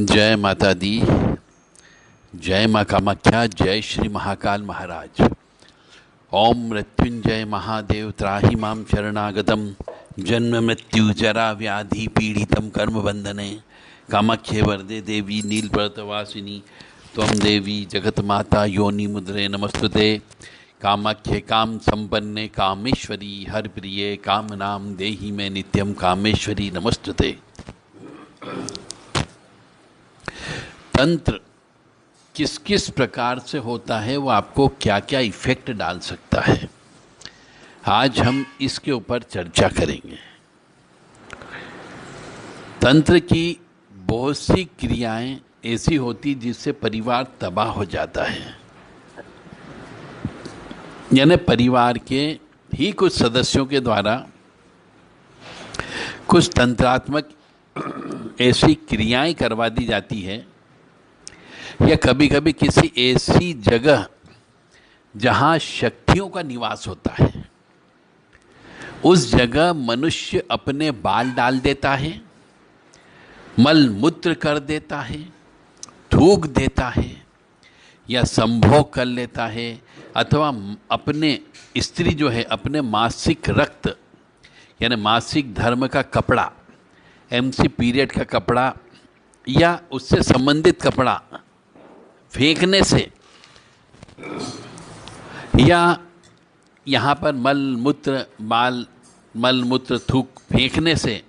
जय माता दी। जय माँ कामाख्या। जय श्री महाकाल महाराज। ओम मृत्युंजय महादेव त्राहि मां शरणागतम जन्म मृत्यु जरा व्याधि पीड़ितम कर्म बंधने कामाख्ये वरदे देवी नीलपर्वतवासिनी त्वं देवी जगत माता योनि मुद्रे नमस्तुते। कामाख्ये काम संपन्ने कामेश्वरी हर प्रिये काम नाम देहि में नित्यम कामेश्वरी नमस्तुते। तंत्र किस किस प्रकार से होता है, वो आपको क्या क्या इफेक्ट डाल सकता है, आज हम इसके ऊपर चर्चा करेंगे। तंत्र की बहुत सी क्रियाएं ऐसी होती जिससे परिवार तबाह हो जाता है, यानी परिवार के ही कुछ सदस्यों के द्वारा कुछ तंत्रात्मक ऐसी क्रियाएं करवा दी जाती है, या कभी कभी किसी ऐसी जगह जहां शक्तियों का निवास होता है, उस जगह मनुष्य अपने बाल डाल देता है, मल मूत्र कर देता है, थूक देता है, या संभोग कर लेता है, अथवा अपने स्त्री जो है अपने मासिक रक्त यानी मासिक धर्म का कपड़ा, एमसी पीरियड का कपड़ा या उससे संबंधित कपड़ा फेंकने से, या यहाँ पर मल मूत्र थूक फेंकने से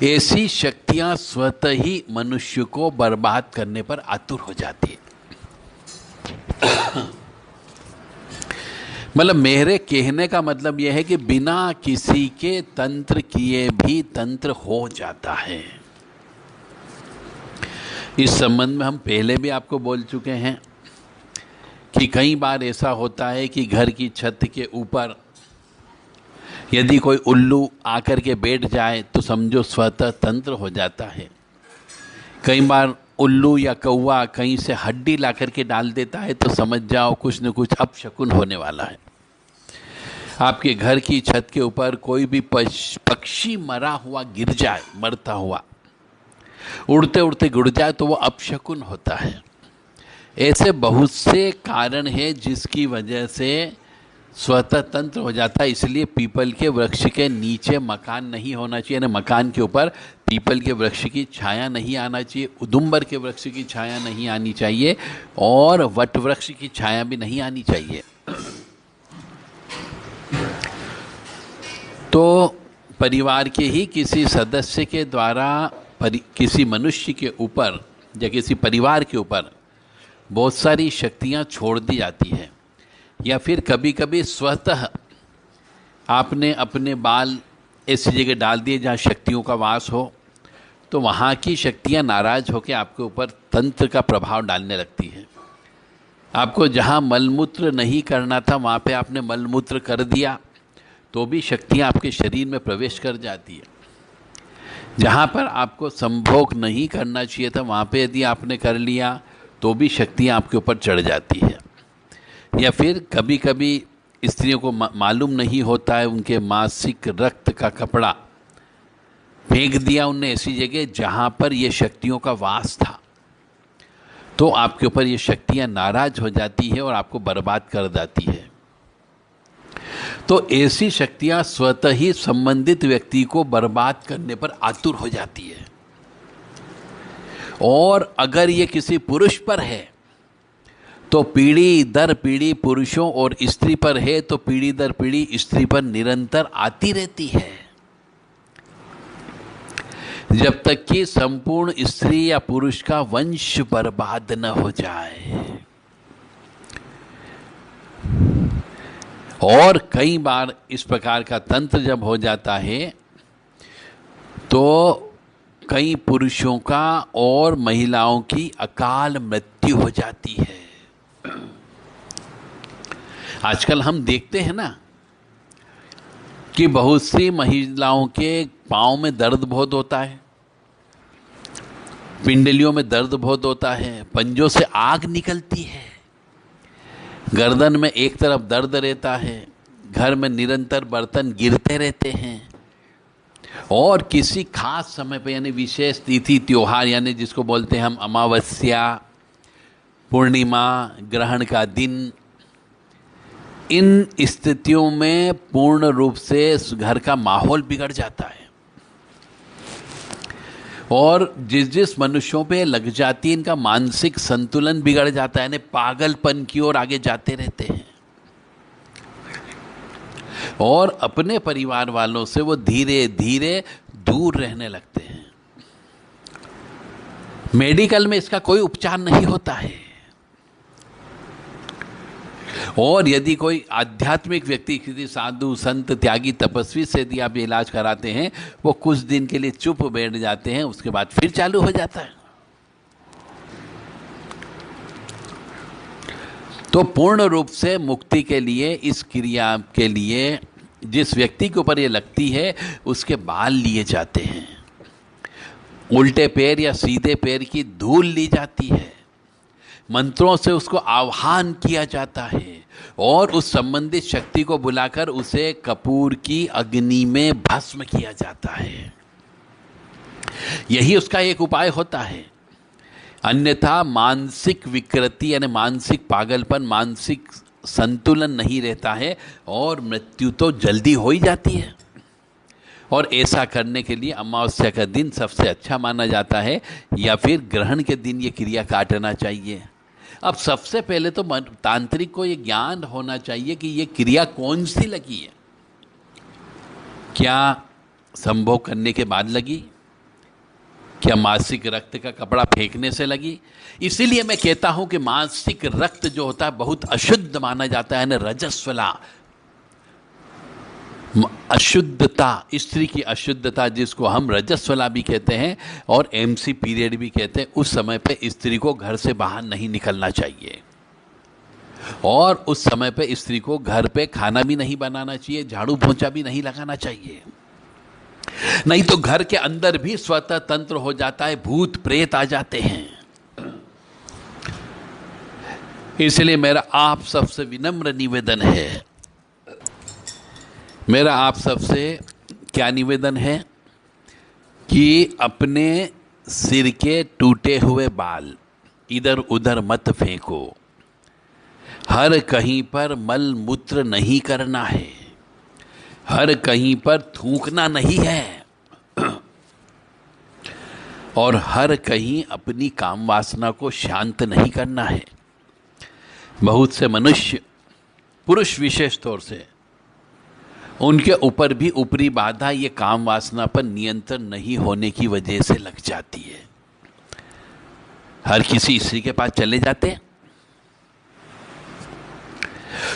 ऐसी शक्तियाँ स्वतः ही मनुष्य को बर्बाद करने पर आतुर हो जाती है। मतलब मेरे कहने का मतलब यह है कि बिना किसी के तंत्र किए भी तंत्र हो जाता है। इस संबंध में हम पहले भी आपको बोल चुके हैं कि कई बार ऐसा होता है कि घर की छत के ऊपर यदि कोई उल्लू आकर के बैठ जाए तो समझो स्वतः तंत्र हो जाता है। कई बार उल्लू या कौवा कहीं से हड्डी ला करके डाल देता है तो समझ जाओ कुछ न कुछ अपशकुन होने वाला है। आपके घर की छत के ऊपर कोई भी पक्षी मरा हुआ गिर जाए, मरता हुआ उड़ते उड़ते गिर जाए तो वो अपशकुन होता है। ऐसे बहुत से कारण हैं जिसकी वजह से स्वतः तंत्र हो जाता है। इसलिए पीपल के वृक्ष के नीचे मकान नहीं होना चाहिए, यानी मकान के ऊपर पीपल के वृक्ष की छाया नहीं आना चाहिए, उदुम्बर के वृक्ष की छाया नहीं आनी चाहिए, और वट वृक्ष की छाया भी नहीं आनी चाहिए। तो परिवार के ही किसी सदस्य के द्वारा किसी मनुष्य के ऊपर या किसी परिवार के ऊपर बहुत सारी शक्तियाँ छोड़ दी जाती है, या फिर कभी कभी स्वतः आपने अपने बाल ऐसी जगह डाल दिए जहाँ शक्तियों का वास हो, तो वहाँ की शक्तियाँ नाराज होकर आपके ऊपर तंत्र का प्रभाव डालने लगती हैं। आपको जहाँ मलमूत्र नहीं करना था वहाँ पे आपने मलमूत्र कर दिया तो भी शक्तियाँ आपके शरीर में प्रवेश कर जाती है। जहाँ पर आपको संभोग नहीं करना चाहिए था वहाँ पे यदि आपने कर लिया तो भी शक्तियाँ आपके ऊपर चढ़ जाती है। या फिर कभी कभी स्त्रियों को मालूम नहीं होता है, उनके मासिक रक्त का कपड़ा फेंक दिया उनने ऐसी जगह जहाँ पर ये शक्तियों का वास था, तो आपके ऊपर ये शक्तियाँ नाराज हो जाती है और आपको बर्बाद कर देती है। तो ऐसी शक्तियां स्वतः ही संबंधित व्यक्ति को बर्बाद करने पर आतुर हो जाती है। और अगर ये किसी पुरुष पर है तो पीढ़ी दर पीढ़ी पुरुषों और स्त्री पर है तो पीढ़ी दर पीढ़ी स्त्री पर निरंतर आती रहती है, जब तक कि संपूर्ण स्त्री या पुरुष का वंश बर्बाद न हो जाए। और कई बार इस प्रकार का तंत्र जब हो जाता है तो कई पुरुषों का और महिलाओं की अकाल मृत्यु हो जाती है। आजकल हम देखते हैं ना कि बहुत सी महिलाओं के पाँव में दर्द बहुत होता है, पिंडलियों में दर्द बहुत होता है, पंजों से आग निकलती है, गर्दन में एक तरफ दर्द रहता है, घर में निरंतर बर्तन गिरते रहते हैं, और किसी खास समय पे यानी विशेष तिथि त्योहार यानी जिसको बोलते हैं हम अमावस्या, पूर्णिमा, ग्रहण का दिन, इन स्थितियों में पूर्ण रूप से उस घर का माहौल बिगड़ जाता है और जिस जिस मनुष्यों पे लग जाती है इनका मानसिक संतुलन बिगड़ जाता है, यानी पागलपन की ओर आगे जाते रहते हैं और अपने परिवार वालों से वो धीरे धीरे दूर रहने लगते हैं। मेडिकल में इसका कोई उपचार नहीं होता है और यदि कोई आध्यात्मिक व्यक्ति, किसी साधु संत त्यागी तपस्वी से यदि आप इलाज कराते हैं, वो कुछ दिन के लिए चुप बैठ जाते हैं, उसके बाद फिर चालू हो जाता है। तो पूर्ण रूप से मुक्ति के लिए, इस क्रिया के लिए जिस व्यक्ति के ऊपर ये लगती है उसके बाल लिए जाते हैं, उल्टे पैर या सीधे पैर की धूल ली जाती है, मंत्रों से उसको आह्वान किया जाता है और उस संबंधित शक्ति को बुलाकर उसे कपूर की अग्नि में भस्म किया जाता है। यही उसका एक उपाय होता है। अन्यथा मानसिक विकृति यानी मानसिक पागलपन, मानसिक संतुलन नहीं रहता है और मृत्यु तो जल्दी हो ही जाती है। और ऐसा करने के लिए अमावस्या का दिन सबसे अच्छा माना जाता है या फिर ग्रहण के दिन ये क्रिया काटना चाहिए। अब सबसे पहले तो तांत्रिक को ये ज्ञान होना चाहिए कि ये क्रिया कौन सी लगी है। क्या संभोग करने के बाद लगी? क्या मासिक रक्त का कपड़ा फेंकने से लगी? इसीलिए मैं कहता हूं कि मासिक रक्त जो होता है बहुत अशुद्ध माना जाता है ना, रजस्वला, अशुद्धता, स्त्री की अशुद्धता जिसको हम रजस्वला भी कहते हैं और एमसी पीरियड भी कहते हैं, उस समय पे स्त्री को घर से बाहर नहीं निकलना चाहिए और उस समय पे स्त्री को घर पे खाना भी नहीं बनाना चाहिए, झाड़ू पोंछा भी नहीं लगाना चाहिए, नहीं तो घर के अंदर भी स्वतः तंत्र हो जाता है, भूत प्रेत आ जाते हैं। इसलिए मेरा आप सबसे विनम्र निवेदन है, मेरा आप सबसे क्या निवेदन है कि अपने सिर के टूटे हुए बाल इधर उधर मत फेंको, हर कहीं पर मल मूत्र नहीं करना है, हर कहीं पर थूकना नहीं है और हर कहीं अपनी काम वासना को शांत नहीं करना है। बहुत से मनुष्य, पुरुष विशेष तौर से, उनके ऊपर भी ऊपरी बाधा ये काम वासना पर नियंत्रण नहीं होने की वजह से लग जाती है। हर किसी स्त्री के पास चले जाते हैं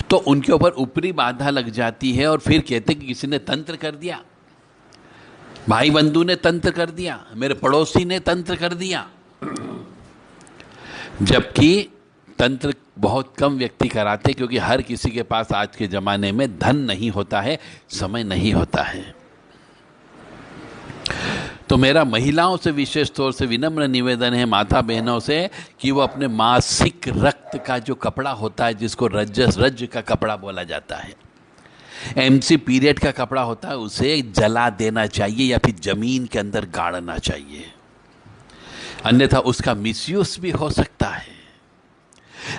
तो उनके ऊपर ऊपरी बाधा लग जाती है और फिर कहते कि किसी ने तंत्र कर दिया, भाई बंधु ने तंत्र कर दिया, मेरे पड़ोसी ने तंत्र कर दिया। जबकि तंत्र बहुत कम व्यक्ति कराते क्योंकि हर किसी के पास आज के ज़माने में धन नहीं होता है, समय नहीं होता है। तो मेरा महिलाओं से विशेष तौर से विनम्र निवेदन है, माता बहनों से, कि वो अपने मासिक रक्त का जो कपड़ा होता है, जिसको रज का कपड़ा बोला जाता है, एमसी पीरियड का कपड़ा होता है, उसे जला देना चाहिए या फिर जमीन के अंदर गाड़ना चाहिए, अन्यथा उसका मिसयूज भी हो सकता है।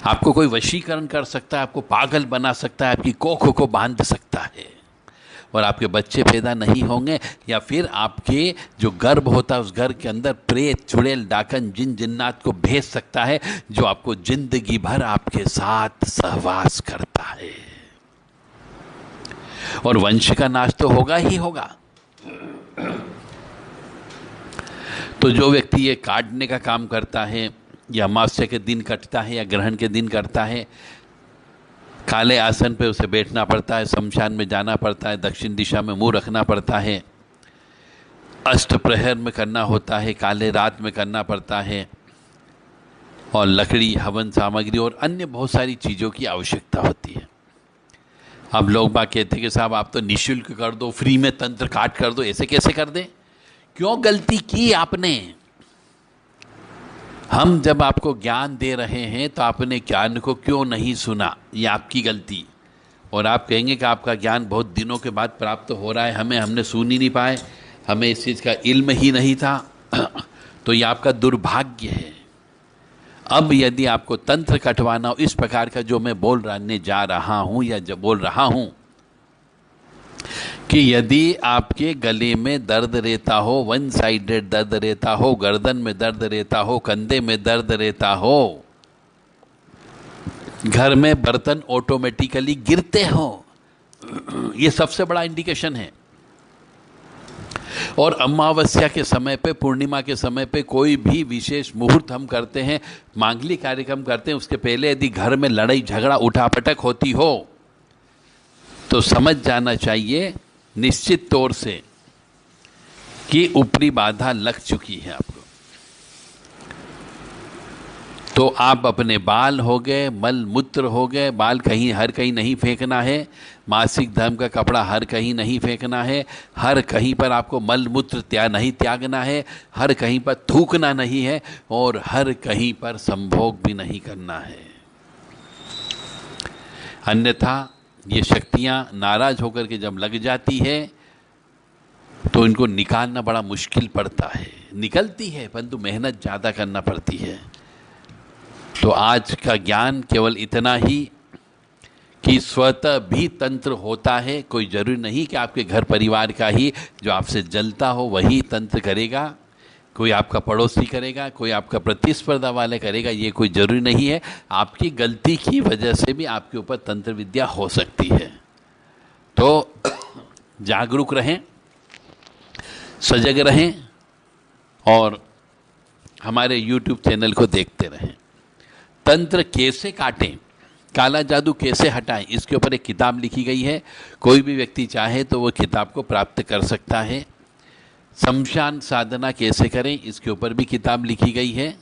आपको कोई वशीकरण कर सकता है, आपको पागल बना सकता है, आपकी कोख को बांध सकता है और आपके बच्चे पैदा नहीं होंगे, या फिर आपके जो गर्भ होता है उस घर के अंदर प्रेत, चुड़ैल, डाकन, जिन जिन्नात को भेज सकता है जो आपको जिंदगी भर आपके साथ सहवास करता है और वंश का नाश तो होगा ही होगा। तो जो व्यक्ति ये काटने का काम करता है या अमावस्या के दिन कटता है या ग्रहण के दिन करता है, काले आसन पे उसे बैठना पड़ता है, शमशान में जाना पड़ता है, दक्षिण दिशा में मुंह रखना पड़ता है, अष्ट प्रहर में करना होता है, काले रात में करना पड़ता है और लकड़ी, हवन सामग्री और अन्य बहुत सारी चीज़ों की आवश्यकता होती है। अब लोग बात कहते हैं कि साहब आप तो निःशुल्क कर दो, फ्री में तंत्र काट कर दो, ऐसे कैसे कर दें? क्यों गलती की आपने? हम जब आपको ज्ञान दे रहे हैं तो आपने ज्ञान को क्यों नहीं सुना? ये आपकी गलती। और आप कहेंगे कि आपका ज्ञान बहुत दिनों के बाद प्राप्त हो रहा है, हमने सुन ही नहीं पाए। हमें इस चीज़ का इल्म ही नहीं था, तो ये आपका दुर्भाग्य है। अब यदि आपको तंत्र कटवाना हो इस प्रकार का जो मैं बोलने जा रहा हूँ या जो बोल रहा हूँ कि यदि आपके गले में दर्द रहता हो, वन साइडेड दर्द रहता हो, गर्दन में दर्द रहता हो, कंधे में दर्द रहता हो, घर में बर्तन ऑटोमेटिकली गिरते हो, ये सबसे बड़ा इंडिकेशन है। और अमावस्या के समय पे, पूर्णिमा के समय पे कोई भी विशेष मुहूर्त हम करते हैं, मांगलिक कार्यक्रम करते हैं, उसके पहले यदि घर में लड़ाई झगड़ा उठापटक होती हो तो समझ जाना चाहिए निश्चित तौर से कि ऊपरी बाधा लग चुकी है आपको। तो आप अपने बाल हो गए, मल मूत्र हो गए, बाल कहीं हर कहीं नहीं फेंकना है, मासिक धर्म का कपड़ा हर कहीं नहीं फेंकना है, हर कहीं पर आपको मल मूत्र नहीं त्यागना है, हर कहीं पर थूकना नहीं है, और हर कहीं पर संभोग भी नहीं करना है। अन्यथा ये शक्तियाँ नाराज होकर के जब लग जाती है तो इनको निकालना बड़ा मुश्किल पड़ता है। निकलती है परंतु मेहनत ज़्यादा करना पड़ती है। तो आज का ज्ञान केवल इतना ही कि स्वतः भी तंत्र होता है। कोई ज़रूरी नहीं कि आपके घर परिवार का ही जो आपसे जलता हो वही तंत्र करेगा, कोई आपका पड़ोसी करेगा, कोई आपका प्रतिस्पर्धा वाले करेगा, ये कोई ज़रूरी नहीं है। आपकी गलती की वजह से भी आपके ऊपर तंत्र विद्या हो सकती है। तो जागरूक रहें, सजग रहें और हमारे YouTube चैनल को देखते रहें। तंत्र कैसे काटें, काला जादू कैसे हटाएं, इसके ऊपर एक किताब लिखी गई है। कोई भी व्यक्ति चाहे तो वो किताब को प्राप्त कर सकता है। शमशान साधना कैसे करें, इसके ऊपर भी किताब लिखी गई है।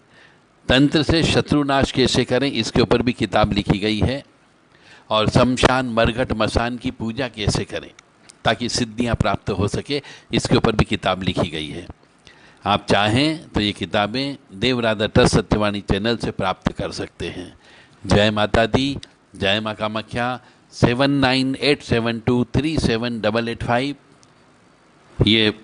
तंत्र से शत्रुनाश कैसे करें, इसके ऊपर भी किताब लिखी गई है। और शमशान मरघट मसान की पूजा कैसे करें ताकि सिद्धियां प्राप्त हो सके, इसके ऊपर भी किताब लिखी गई है। आप चाहें तो ये किताबें देवराधा ट्रस्ट सत्यवाणी चैनल से प्राप्त कर सकते हैं। जय माता दी, जय माँ कामाख्या। 7987237885 ये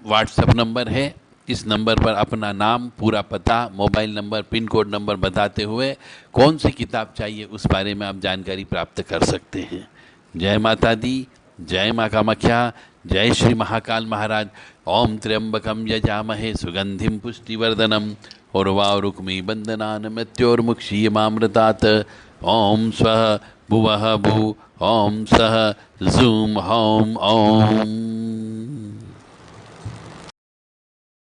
व्हाट्सएप नंबर है। इस नंबर पर अपना नाम, पूरा पता, mobile number, pin code number बताते हुए कौन सी किताब चाहिए उस बारे में आप जानकारी प्राप्त कर सकते हैं। जय माता दी, जय माँ कामाख्या, जय श्री महाकाल महाराज। ओम त्र्यंबकम यजामहे सुगंधिम पुष्टिवर्धनम उर्वारुक्मी बंदनान मृत्योर्मुक्षीयमामृतात्। ओम स्वः भुवः भू, ओम सः जूम हौम ओम।